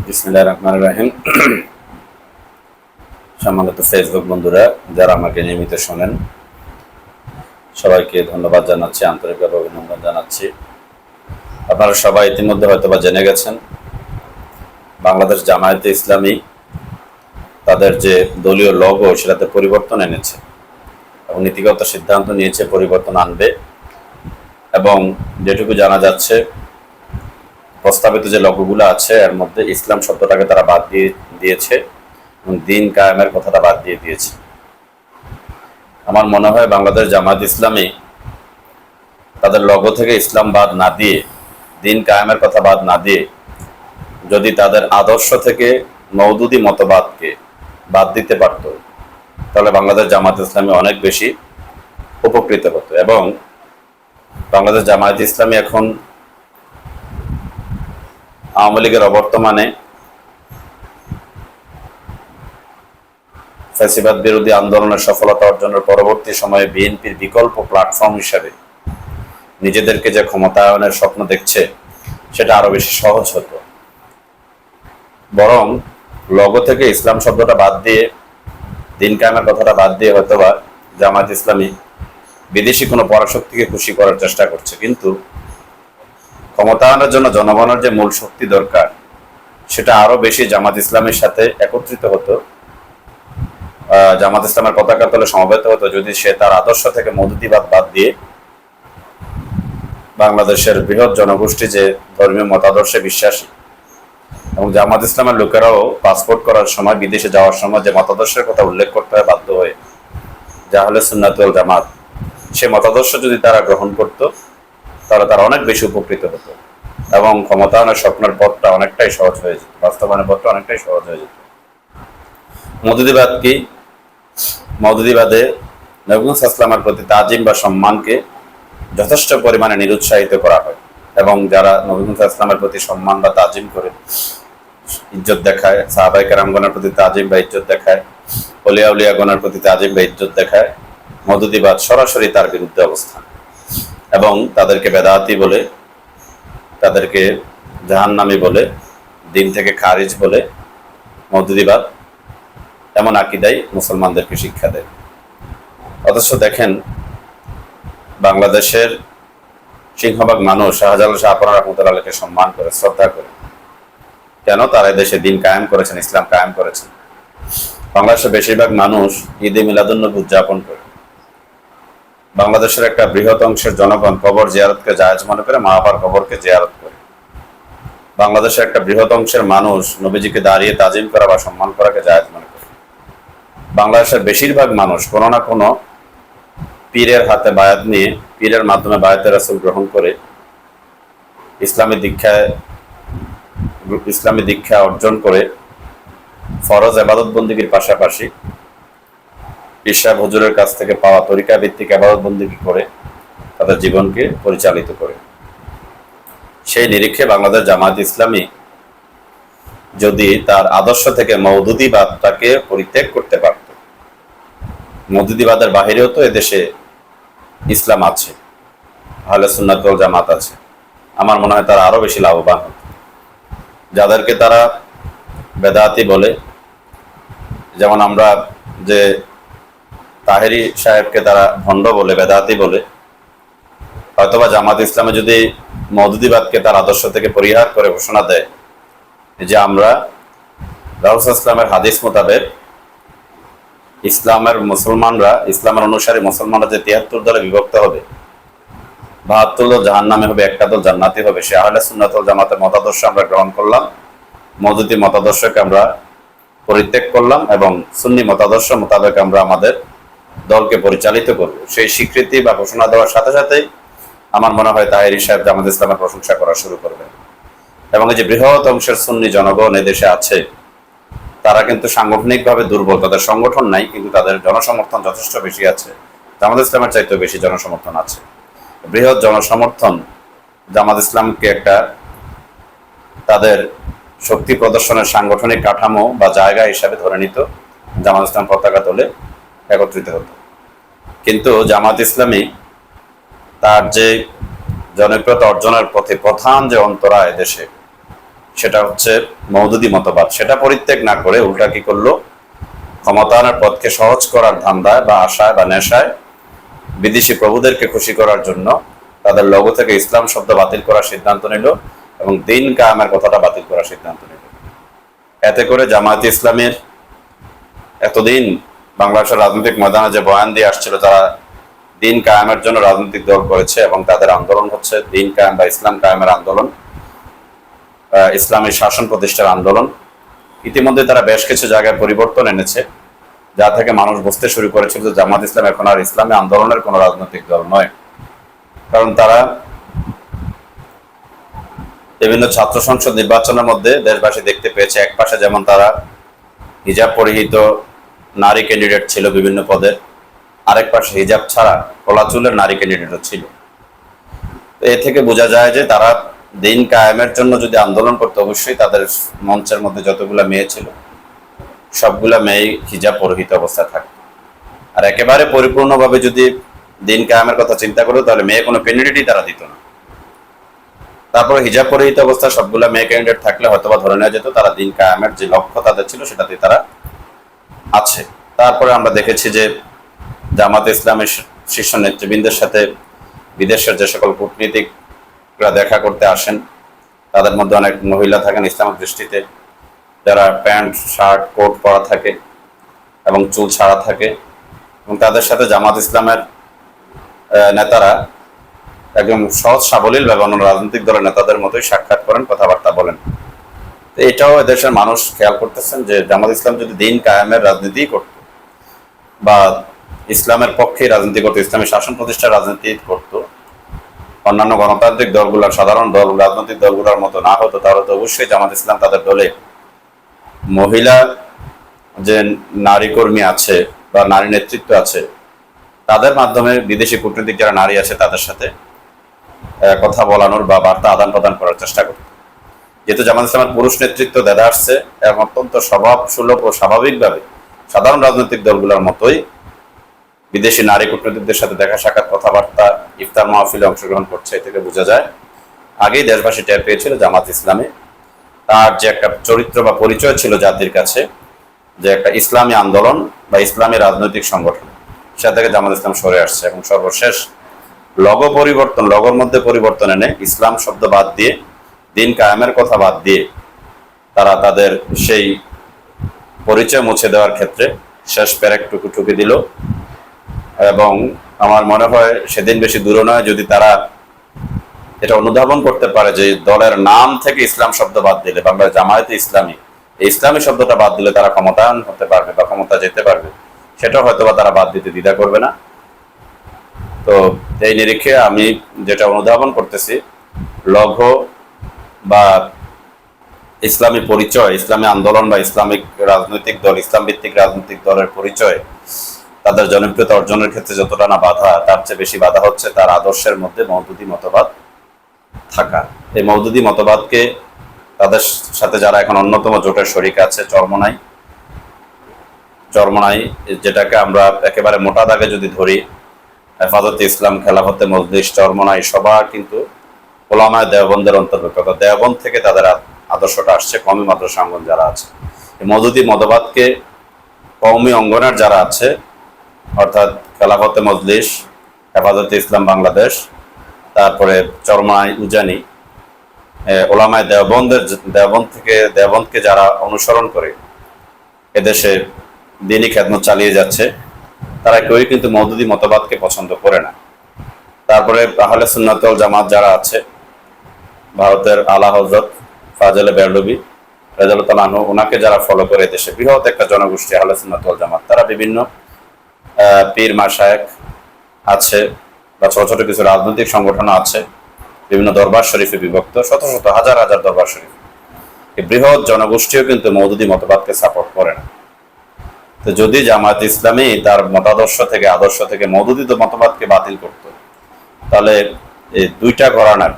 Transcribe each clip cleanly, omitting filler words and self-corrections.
বিসমিল্লাহির রহমানির রহিম। সম্মানিত ফেসবুক বন্ধুরা যারা আমাকে নিয়মিত শোনেন, সবাইকে ধন্যবাদ জানাচ্ছি, আন্তরিকভাবে অভিনন্দন জানাচ্ছি। আপনারা সবাই ইতিমধ্যে হয়তোবা জেনে গেছেন, বাংলাদেশ জামায়াতে ইসলামী তাদের যে দলীয় লোগো সেটাতে পরিবর্তন এনেছে এবং নীতিগত সিদ্ধান্ত নিয়েছে পরিবর্তন আনবে। এবং যেটুকু জানা যাচ্ছে, প্রস্তাবিত যে লোগোগুলো আছে এর মধ্যে ইসলাম শব্দটাকে তারা বাদ দিয়েছে এবং দিন কায়েমের কথাটা বাদ দিয়েছে। আমার মনে হয় বাংলাদেশ জামায়াত ইসলামী তাদের লোগো থেকে ইসলাম বাদ না দিয়ে, দিন কায়েমের কথা বাদ না দিয়ে, যদি তাদের আদর্শ থেকে মওদুদি মতবাদকে বাদ দিতে পারত, তাহলে বাংলাদেশ জামায়াত ইসলামী অনেক বেশি উপকৃত হতো। এবং বাংলাদেশ জামায়াত ইসলামী এখন আওয়ামী লীগের অবর্তমানে ফ্যাসিবাদ বিরোধী আন্দোলনের সফলতা অর্জনের পরবর্তী সময়ে বিএনপির বিকল্প প্ল্যাটফর্ম হিসেবে নিজেদেরকে যে ক্ষমতায়নের স্বপ্ন দেখছে সেটা আরো বেশি সহজ হতো। বরং লোগো থেকে ইসলাম শব্দটা বাদ দিয়ে, দিন কায়েমের কথাটা বাদ দিয়ে হয়তোবা জামায়াত ইসলামী বিদেশি কোনো পরাশক্তিকে খুশি করার চেষ্টা করছে, কিন্তু ক্ষমতায়নের জন্য জনগণের যে মূল শক্তি দরকার সেটা আরো বেশি জামাত ইসলামের সাথে একত্রিত হতো, জামাত ইসলামের পতাকা তলে সমবেত হতো যদি সে তার আদর্শ থেকে মওদুদিবাদ বাদ দিয়ে বাংলাদেশের বৃহৎ জনগোষ্ঠী যে ধর্মীয় মতাদর্শে বিশ্বাসী এবং জামাত ইসলামের লোকেরাও পাসপোর্ট করার সময়, বিদেশে যাওয়ার সময় যে মতাদর্শের কথা উল্লেখ করতে হয় বাধ্য হয়ে, যা হলে সুন্নাত ওয়াল জামাত, সে মতাদর্শ যদি তারা গ্রহণ করত তাহলে তারা অনেক বেশি উপকৃত হতো এবং ক্ষমতায়নের স্বপ্নের পথটা অনেকটাই সহজ হয়ে যেত, বাস্তবায়নের পথটা অনেকটাই সহজ হয়ে যেত। মওদুদিবাদ কি? মওদুদিবাদে নবী ইসলামের প্রতি তাজিম বা সম্মানকে যথেষ্ট পরিমাণে নিরুৎসাহিত করা হয় এবং যারা নবী ইসলামের প্রতি সম্মান বা তাজিম করে, ইজ্জত দেখায়, সাহাবায়ে কেরামগণের প্রতি তাজিম বা ইজ্জত দেখায়, ওলিয়া উলিয়াগণের প্রতি তাজিম বা ইজ্জত দেখায়, মওদুদিবাদ সরাসরি তার বিরুদ্ধে অবস্থান এবং তাদেরকে বেদাতি বলে, তাদেরকে জাহান্নামী বলে, দিন থেকে খারিজ বলে মওদুদিবাদ এমন আকীদাই মুসলমানদেরকে শিক্ষা দেয়। অথচ দেখেন, বাংলাদেশের সিংহভাগ মানুষ শাহজালাল শাহপরান রাহমাতুল্লাহ আলাইহিকে সম্মান করে, শ্রদ্ধা করে। কেন? তারা দেশে দিন কায়েম করেছেন, ইসলাম কায়েম করেছেন। বাংলাদেশের বেশিরভাগ মানুষ ঈদে মিলাদুন্নবী উদযাপন করে। বাংলাদেশের একটা বৃহৎ অংশের জনগণ কবর জিয়ারতকে জায়েজ মনে করে, মা বাবার কবরকে জিয়ারত করে। বাংলাদেশের একটা বৃহৎ অংশের মানুষ নবীজিকে দাঁড়িয়ে তাজিম করা বা সম্মান করাকে জায়েজ মনে করে। বাংলাদেশের বেশিরভাগ মানুষ কোনো না কোনো পীরের হাতে বায়াত নিয়ে, পীরের মাধ্যমে বায়াতে রাসূল গ্রহণ করে ইসলামী দীক্ষা অর্জন করে ফরজ ইবাদত বন্দেগীর পাশাপাশি পীর সাহেব হুজুরের কাছ থেকে পাওয়া তরিকা ভিত্তিক ইবাদত বন্দেগী করে তাদের জীবনকে পরিচালিত করে। সেই নিরীক্ষে বাংলাদেশ জামায়াত ইসলামী যদি তার আদর্শ থেকে মওদুদিবাদটাকে পরিত্যাগ করতে পারত, মওদুদিবাদের বাহিরেও তো এদেশে ইসলাম আছে, আহলে সুন্নাত ওয়াল জামাত আছে, আমার মনে হয় তারা আরো বেশি লাভবান হতো। যাদেরকে তারা বেদাতি বলে, যেমন আমরা যে তাহেরি সাহেবকে তারা ভণ্ড বলে, বেদাতি বলে, হয়তোবা জামাত ইসলামে যদি মওদুদিবাদকে তার আদর্শ থেকে পরিহার করে ঘোষণা দেয় যে আমরা রাসূল ইসলামের হাদিস মোতাবেক ইসলামের অনুসারী মুসলমানরা যে ৭৩ দলে বিভক্ত হবে, ৭২ দল জাহান্নামে হবে, একটা দল জান্নাতি হবে, সে আহলে সুন্নাত ওয়াল জামাতের মতাদর্শ আমরা গ্রহণ করলাম, মওদুদি মতাদর্শকে আমরা পরিত্যাগ করলাম এবং সুন্নি মতাদর্শ মোতাবেক আমরা আমাদের দলকে পরিচালিত করব, সেই স্বীকৃতি বা ঘোষণা দেওয়ার সাথে সাথেই আমার মনে হয় তাহেরি সাহেব জামাত ইসলামের প্রশংসা করা শুরু করবেন। এবং এই যে বৃহৎ অংশের সুন্নি জনগণ এদেশে আছে, তারা কিন্তু সাংগঠনিকভাবে দুর্বল, তাদের সংগঠন নাই, কিন্তু তাদের জনসমর্থন যথেষ্ট বেশি আছে, জামাত ইসলামের চাইতেও বেশি জনসমর্থন আছে। বৃহৎ জনসমর্থন জামাত ইসলামকে একটা তাদের শক্তি প্রদর্শনের সাংগঠনিক কাঠামো বা জায়গা হিসাবে ধরে নিত, জামাত ইসলাম পতাকা তোলে একত্রিত হতো। কিন্তু জামাত ইসলামী তার যে জনপ্রিয়তা অর্জনের পথে প্রধান যে অন্তরায় দেশে, সেটা হচ্ছে মওদুদি মতবাদ। সেটা পরিত্যাগ না করে উল্টা কি করলো, ক্ষমতায়নের পথকে সহজ করার ধান্দায় বা আশায় বা নেশায় বিদেশি প্রভুদেরকে খুশি করার জন্য তাদের লোগো থেকে ইসলাম শব্দ বাতিল করার সিদ্ধান্ত নিল এবং দিন কায়েমের কথাটা বাতিল করার সিদ্ধান্ত নিল। এতে করে জামায়াতে ইসলামের এতদিন বাংলাদেশের রাজনৈতিক ময়দানে যে বয়ান দিয়ে আসছিল, তারা দিন কায়েমের জন্য রাজনৈতিক দল করেছে এবং তাদের আন্দোলন হচ্ছে দিন কায়েম বা ইসলাম কায়েমের আন্দোলন, ইসলামী শাসন প্রতিষ্ঠার আন্দোলন। ইতিমধ্যে তারা বেশ কিছু জায়গায় পরিবর্তন এনেছে, যা থেকে মানুষ বুঝতে শুরু করেছিল যে জামাত ইসলাম এখন আর ইসলামী আন্দোলনের কোনো রাজনৈতিক দল নয়। কারণ তারা বিভিন্ন ছাত্র সংসদ নির্বাচনের মধ্যে দেশবাসী দেখতে পেয়েছে, এক পাশে যেমন তারা হিজাব পরিহিত নারী ক্যান্ডিডেট ছিল বিভিন্ন পদে, আরেক পাশে হিজাব ছাড়া খোলা চুলের নারী ক্যান্ডিডেটও ছিল। এ থেকে বোঝা যায় যে তারা দিন কায়েমের জন্য যদি আন্দোলন করতে, অবশ্যই তাদের মঞ্চের মধ্যে যতগুলা মেয়ে ছিল সবগুলা মেয়ে হিজাব পরিহিত অবস্থায় থাকতো। আর একেবারে পরিপূর্ণভাবে যদি দিন কায়েমের কথা চিন্তা করো, তাহলে মেয়ে কোনো ক্যান্ডিডেটই তারা দিত না। তারপরে হিজাব পরিহিত অবস্থায় সবগুলা মেয়ে ক্যান্ডিডেট থাকলে হয়তোবা ধরে নেওয়া যেত তারা দিন কায়েমের যে লক্ষ্য তাদের ছিল সেটাতে তারা আছে। তারপরে আমরা দেখেছি যে জামাতে ইসলামের শীর্ষ নেতৃবৃন্দের সাথে বিদেশের যে সকল কূটনীতিকরা দেখা করতে আসেন, তাদের মধ্যে অনেক মহিলা থাকেন ইসলামিক দৃষ্টিতে, যারা প্যান্ট শার্ট কোট পরা থাকে এবং চুল ছাড়া থাকে, এবং তাদের সাথে জামাত ইসলামের নেতারা একদম সহজ সাবলীল ভাবে অন্য রাজনৈতিক দলের নেতাদের মতোই সাক্ষাৎ করেন, কথাবার্তা বলেন। তো এটাও এদেশের মানুষ খেয়াল করতেছেন যে জামাত ইসলাম যদি দিন কায়েমের রাজনীতি করত বা ইসলামের পক্ষে রাজনীতি করতো, ইসলামী শাসন প্রতিষ্ঠার রাজনীতি করতো, অন্যান্য গণতান্ত্রিক দলগুলোর সাধারণ দল রাজনৈতিক দলগুলোর মতো না হতো, তাহলে তো অবশ্যই জামাত ইসলাম তাদের দলে মহিলা যে নারী কর্মী আছে বা নারী নেতৃত্ব আছে, তাদের মাধ্যমে বিদেশি কূটনীতিক যারা নারী আছে তাদের সাথে কথা বলানোর বা বার্তা আদান প্রদান করার চেষ্টা করত। যেহেতু জামাত ইসলামের পুরুষ নেতৃত্ব দেদা আসছে এবং অত্যন্ত স্বভাব সুলভ ও স্বাভাবিকভাবে সাধারণ রাজনৈতিক দলগুলোর মতোই বিদেশি নারী কূটনীতিকদের সাথে দেখা সাক্ষাৎ কথাবার্তা ইফতার মাহফিলে অংশগ্রহণ করছে, এ থেকে বোঝা যায় আগেই দেশবাসী টের পেয়েছিল জামাত ইসলামে তার যে একটা চরিত্র বা পরিচয় ছিল জাতির কাছে, যে একটা ইসলামী আন্দোলন বা ইসলামী রাজনৈতিক সংগঠন, সেটা থেকে জামাত ইসলাম সরে আসছে এবং সর্বশেষ লগর মধ্যে পরিবর্তন এনে ইসলাম শব্দ বাদ দিয়ে দিন কায়েমের কথা বাদ দিয়ে তারা তাদের সেই পরিচয় মুছে দেওয়ার ক্ষেত্রে শেষ পেরেক টুকি দিল। এবং আমার মনে হয় সেদিন বেশি দূরে নয় যদি তারা এটা অনুধাবন করতে পারে যে দলের নাম থেকে ইসলাম শব্দ বাদ দিলে, বাংলা জামায়াতে ইসলামী, এই ইসলামী শব্দটা বাদ দিলে তারা ক্ষমতায়ন হতে পারবে বা ক্ষমতা যেতে পারবে, সেটাও হয়তো বা তারা বাদ দিতে দ্বিধা করবে না। তো এই নিরিখে আমি যেটা অনুধাবন করতেছি, লঘু বা ইসলামী পরিচয়, ইসলামী আন্দোলন বা ইসলামিক রাজনৈতিক দল, ইসলাম ভিত্তিক রাজনৈতিক দলের পরিচয় তাদের জনপ্রিয়তা অর্জনের ক্ষেত্রে যতটা না বাধা, তার চেয়ে বেশি বাধা হচ্ছে তার আদর্শের মধ্যে মওদুদি মতবাদ থাকা। এই মওদুদি মতবাদকে তাদের সাথে যারা এখন অন্যতম জোটের শরিক আছে, চরমনাই যেটাকে আমরা একেবারে মোটা দাগে যদি ধরি, হেফাজতে ইসলাম, খেলাফতে মজলিস, চরমনাই সবার কিন্তু ওলামায়ে দেওবন্দের অন্তর্ভুক্ত। দেওবন্দ থেকে তাদের আদর্শটা আসছে। কওমি মাদ্রাসা অঙ্গন যারা আছে, এই মওদুদি মতবাদকে কওমি অঙ্গনের যারা আছে, অর্থাৎ খেলাফতে মজলিস, হেফাজতে ইসলাম বাংলাদেশ, তারপরে চরমনাই উজানি, ওলামায়ে দেওবন্দকে যারা অনুসরণ করে এদেশে দিনী খেদমত চালিয়ে যাচ্ছে, তারা কেউই কিন্তু মওদুদি মতবাদকে পছন্দ করে না। তারপরে আহলে সুন্নাত ওয়াল জামাত যারা আছে, ভারতের আলা হযরত ফাজলে বেরলভী রাদিয়াল্লাহু আনহু, ওনাকে যারা ফলো করে দেশে বৃহৎ একটা জনগোষ্ঠী আহলে সুন্নাত ওয়াল জামাত, তারা বিভিন্ন পীর মাশায়েখ আছে বা ছোট ছোট কিছু রাজনৈতিক সংগঠন আছে, বিভিন্ন দরবার শরীফে বিভক্ত, শত শত হাজার হাজার দরবার শরীফ। এই বৃহৎ জনগোষ্ঠীও কিন্তু মওদুদি মতবাদকে সাপোর্ট করে না। তো যদি জামায়াত ইসলামী তার আদর্শ থেকে মওদুদি মতবাদকে বাতিল করত, তাহলে এই দুইটা ঘরানার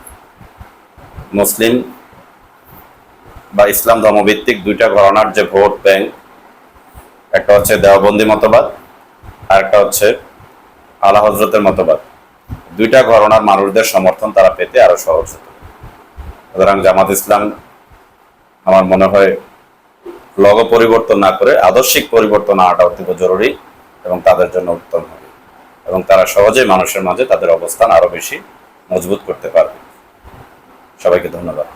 মুসলিম বা ইসলাম ধর্মভিত্তিক দুইটা ঘরানার যে ভোট ব্যাংক, একটা হচ্ছে দেওবন্দি মতবাদ আর একটা হচ্ছে আলা হযরতের মতবাদ, দুইটা ঘরানার মানুষদের সমর্থন তারা পেতে আরো সহজ হতো। সুতরাং জামাত ইসলাম আমার মনে হয় লগো পরিবর্তন না করে আদর্শিক পরিবর্তন আনাটা অত্যন্ত জরুরি এবং তাদের জন্য উত্তম হবে এবং তারা সহজেই মানুষের মাঝে তাদের অবস্থান আরো বেশি মজবুত করতে পারবে। সবাইকে ধন্যবাদ।